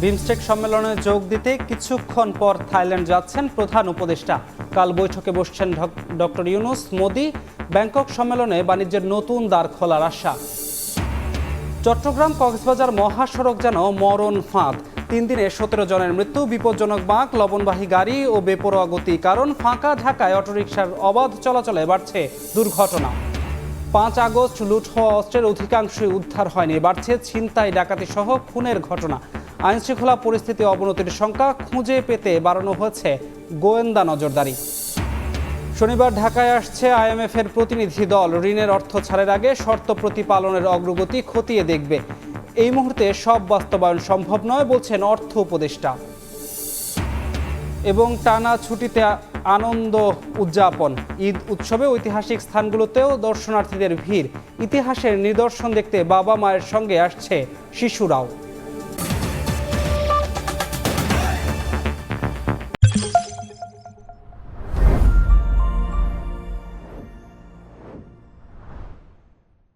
বিমস্টেক সম্মেলনে যোগ দিতে কিছুক্ষণ পর থাইল্যান্ড যাচ্ছেন প্রধান উপদেষ্টা। কাল বৈঠকে বসছেন ডক্টর ইউনূস। মোদি ব্যাংকক সম্মেলনে বাণিজ্যের নতুন দ্বার খোলার আশা। চট্টগ্রাম কক্সবাজার মহাসড়ক যেন মরণ ফাঁদ। 3 দিনে 17 জনের মৃত্যু, বিপজ্জনক বাঁক, লবণবাহী গাড়ি ও বেপরোয়া গতি। কারণ ফাঁকা ঢাকায় অটোরিকশার অবাধ চলাচলে বাড়ছে দুর্ঘটনা। 5 আগস্ট লুট হওয়া অস্ত্রের অধিকাংশই উদ্ধার হয়নি, বাড়ছে ছিনতাই, ডাকাতি সহ খুনের ঘটনা। আইনশৃঙ্খলা পরিস্থিতি অবনতির শঙ্কা, খুঁজে পেতে বাড়ানো হয়েছে গোয়েন্দা নজরদারি। শনিবার ঢাকায় আসছে IMF-এর প্রতিনিধি দল। ঋণের অর্থ ছাড়ের আগে শর্ত প্রতিপালনের অগ্রগতি খতিয়ে দেখবে। এই মুহূর্তে সব বাস্তবায়ন সম্ভব নয় বলছেন অর্থ উপদেষ্টা। এবং টানা ছুটিতে আনন্দ উদযাপন। ঈদ উৎসবে ঐতিহাসিক স্থানগুলোতেও দর্শনার্থীদের ভিড়। ইতিহাসের নিদর্শন দেখতে বাবা মায়ের সঙ্গে আসছে শিশুরাও।